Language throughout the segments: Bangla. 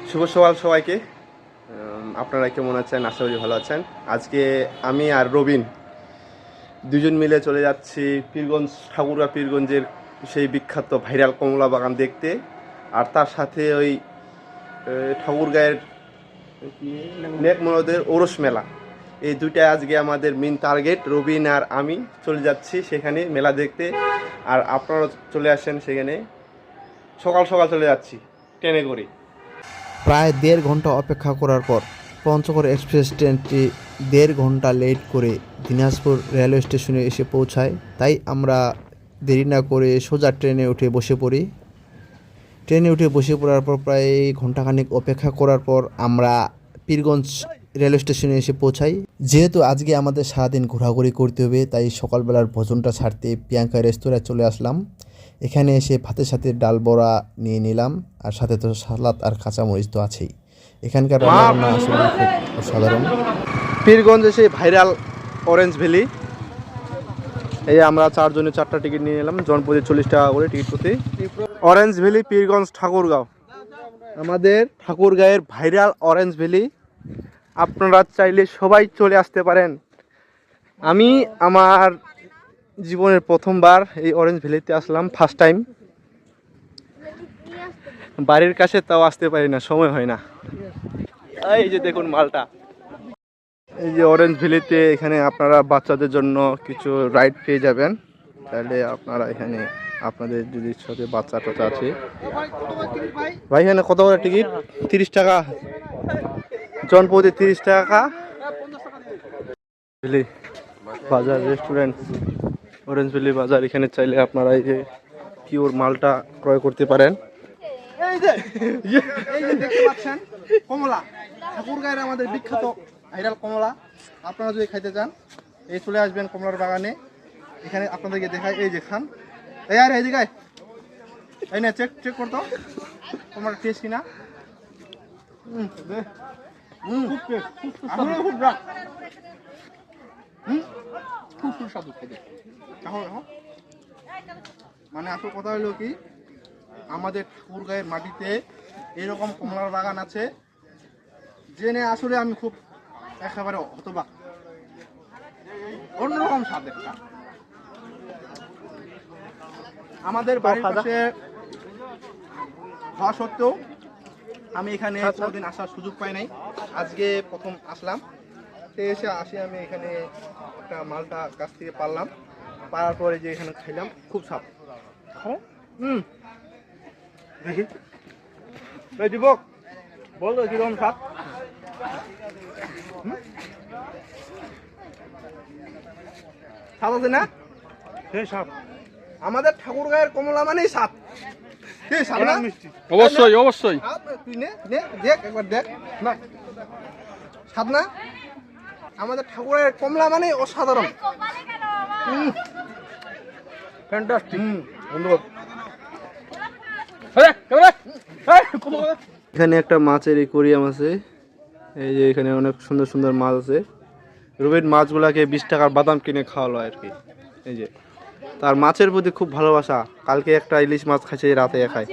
শুভ সকাল সবাইকে। আপনারা কেমন আছেন? আশা করি ভালো আছেন। আজকে আমি আর রবিন দুজন মিলে চলে যাচ্ছি পীরগঞ্জ, ঠাকুরগাঁ পীরগঞ্জের সেই বিখ্যাত ভাইরাল কমলা বাগান দেখতে। আর তার সাথে ওই ঠাকুরগাঁয়ের নেক মরদের ওরস মেলা, এই দুইটাই আজকে আমাদের মেন টার্গেট। রবিন আর আমি চলে যাচ্ছি সেখানে মেলা দেখতে। আর আপনারা চলে আসেন সেখানে। সকাল সকাল চলে যাচ্ছি ট্রেনে করে। প্রায় 1.5 ঘন্টা অপেক্ষা করার পর পঞ্চগড় এক্সপ্রেস ট্রেনটি 1.5 ঘন্টা লেট করে দিনাজপুর রেলওয়ে স্টেশনে এসে পৌঁছায়। তাই আমরা দেরি না করে সোজা ট্রেনে উঠে বসে পড়ি। ট্রেনে উঠে বসে পড়ার পর প্রায় ঘন্টাখানেক অপেক্ষা করার পর আমরা পীরগঞ্জ রেলওয়ে স্টেশনে এসে পৌঁছাই। যেহেতু আজকে আমাদের সারাদিন ঘোরাঘুরি করতে হবে, তাই সকালবেলার ভোজনটা ছাড়তে প্রিয়াঙ্কা রেস্তোরাঁয় চলে আসলাম। এখানে এসে ভাতের সাথে ডাল বড়া নিয়ে নিলাম, আর সাথে তো সালাদ আর কাঁচামরিচ তো আছেই। এখানকার রান্না আসলে খুব অসাধারণ। পীরগঞ্জ এসে ভাইরাল অরেঞ্জ ভ্যালি, এই আমরা 4 জনের 4টা টিকিট নিয়ে নিলাম, জনপ্রতি 40 টাকা করে টিকিট প্রতি। অরেঞ্জ ভ্যালি পীরগঞ্জ ঠাকুরগাঁও, আমাদের ঠাকুরগাঁয়ের ভাইরাল অরেঞ্জ ভ্যালি। আপনারা চাইলে সবাই চলে আসতে পারেন। আমি আমার জীবনের প্রথমবার এই অরেঞ্জ ভ্যালিতে আসলাম, ফার্স্ট টাইম। বাড়ির কাছে তাও আসতে পারি না, সময় হয় না। এই যে দেখুন মালটা, এই যে অরেঞ্জ ভ্যালিতে এখানে আপনারা বাচ্চাদের জন্য কিছু রাইড পেয়ে যাবেন। তাহলে আপনারা এখানে আপনাদের যদি সাথে বাচ্চা টাচ্চা আছে। ভাই এখানে কত করে টিকিট? 30 টাকা, জনপ্রতি 30 টাকা। ভ্যালি বাজার রেস্টুরেন্ট, অরেঞ্জ ভ্যালি বাজার। এখানে চাইলে আপনারা এই যে পিওর মালটা ক্রয় করতে পারেন। এই যে দেখতে পাচ্ছেন কমলা, ঠাকুরগাঁয়ের আমাদের বিখ্যাত ভাইরাল কমলা। আপনারা যদি খাইতে চান এই চলে আসবেন কমলার বাগানে। এখানে আপনাদেরকে দেখায়, এই যে খান। এই আর এই জায়গায় এই না চেক করতো কমলার টেস্ট কিনা। খুব সুস্বাদু খেতে। মানে আসল কথা হলো কি, আমাদের ঠাকুরগাঁয়ের মাটিতে এরকম কমলার বাগান আছে জেনে আসলে আমি খুব একেবারে হতবাক। অন্যরকম স্বাদ একটা। আমাদের বাড়ির পাশে হওয়া সত্ত্বেও আমি এখানে কোনোদিন আসার সুযোগ পাই নাই, আজকে প্রথম আসলাম। এসে আমি এখানে একটা মালটা গাছ থেকে পারলাম, পারার পরে যে এখানে খাইলাম, খুব স্বাদ। দেখি যুবক বলতো কিরকম স্বাদ? স্বাদ আছে না? আমাদের ঠাকুরগাঁয়ের কমলা মানেই স্বাদ। অবশ্যই অবশ্যই তুই দেখ একবার, দেখ না স্বাদ না? আমাদের ঠাকুরের কমলা মানে অসাধারণ, ফ্যান্টাস্টিক। এখানে একটা মাছের একুরিয়াম আছে। এই যে এখানে অনেক সুন্দর সুন্দর মাছ আছে। রুবিন মাছগুলাকে 20 টাকার বাদাম কিনে খাওয়ালো আর কি। এই যে তার মাছের প্রতি খুব ভালোবাসা। কালকে একটা ইলিশ মাছ খাইছে, রাতে খায়।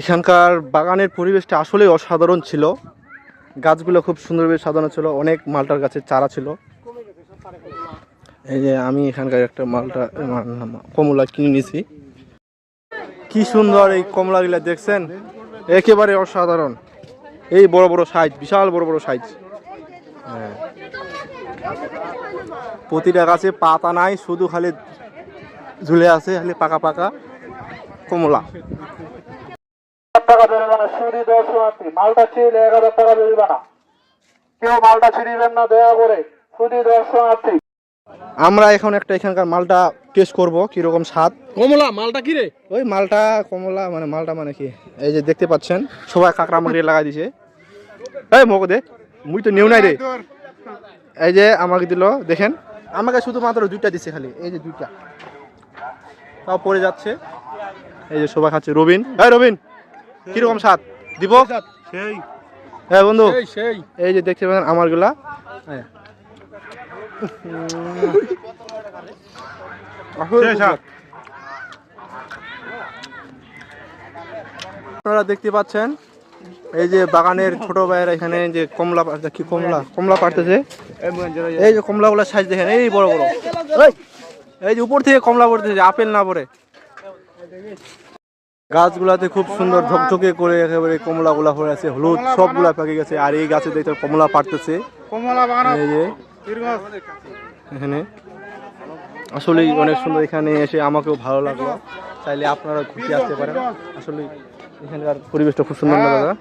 এখানকার বাগানের পরিবেশটা আসলে অসাধারণ ছিল। গাছগুলো খুব সুন্দরভাবে সাজানো ছিল, অনেক মালটার গাছের চারা ছিল। এই যে আমি এখানকার একটা মালটা কমলা কিনে নিয়েছি। কি সুন্দর এই কমলাগুলা দেখছেন, একেবারে অসাধারণ। এই বড় বড় সাইজ, বিশাল বড় বড় সাইজ। হ্যাঁ, প্রতিটা গাছে পাতা নাই, শুধু খালি ঝুলে আছে খালি পাকা পাকা কমলা। টাকা জরিমানা, সুদী দর্শনার্থী মালটা ছিল 1000 টাকা জরিমানা। কেউ মালটা ছিড়িবেন না দয়া করে, সুদী দর্শনার্থী। আমরা এখন একটা এখানকার মালটা টেস্ট করব কিরকম স্বাদ। কমলা মালটা কি রে? ওই মালটা কমলা মানে মালটা মানে কি, এই যে দেখতে পাচ্ছেন সবাই কাঁকড়া মাকড়ি লাগাই দিছে। এই মগো দে, মুই তো নেও নাই রে। এই যে আমাকে দিল, দেখেন আমাকে শুধুমাত্র 2টা দিছে খালি, এই যে 2টা, তাও পড়ে যাচ্ছে। এই যে সবাই খাচ্ছে। রবিন, এই রবিন কিরকম স্বাদ দিব? সেই হ্যাঁ বন্ধু, সেই এই যে দেখতে পাচ্ছেন আমারগুলা। হ্যাঁ আপনারা দেখতে পাচ্ছেন এই যে বাগানের ছোট ভাইয়েরা এখানে যে কমলা পাড়তেছে। এই যে কমলাগুলো সাইজ দেখেন, এই বড় বড়, এই যে উপর থেকে কমলা পড়তেছে, আপেল না পড়ে। গাছগুলাতে খুব সুন্দর ঝকঝকে করে একেবারে কমলাগুলা হয়ে আছে, হলুদ সবগুলা পেকে গেছে। আর এই গাছে দেখতে কমলা পাড়তেছে, এই যে এখানে আসলে অনেক সুন্দর। এখানে এসে আমাকেও ভালো লাগলো, চাইলে আপনারা ঘুরতে আসতে পারেন। আসলে এখানকার পরিবেশটা খুব সুন্দর না দাদা?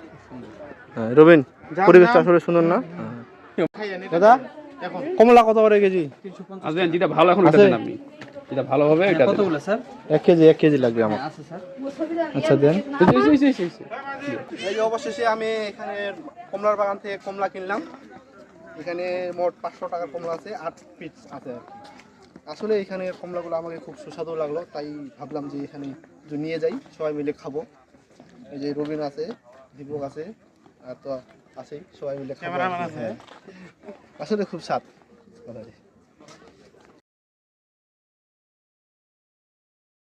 হ্যাঁ রবিন, পরিবেশটা আসলে সুন্দর না দাদা? কমলা কত করে কেজি? আসবেন যেটা ভালো এখন ওটা দেন আপনি, যেটা ভালো হবে এটা কতগুলো স্যার? 1 কেজি লাগবে আমার। আচ্ছা দেন। এই যে অবশেষে আমি এখানে কমলার বাগান থেকে কমলা কিনলাম। এখানে মোট 500 টাকার কমলা আছে, 8 পিস আছে আর কি। আসলে এখানে কমলাগুলো আমাকে খুব সুস্বাদু লাগলো, তাই ভাবলাম যে এখানে নিয়ে যাই, সবাই মিলে খাবো। এই যে রবিন আছে, দীপক আছে, আর তো আছেই, সবাই মিলে খাবো। আসলে খুব স্বাদ।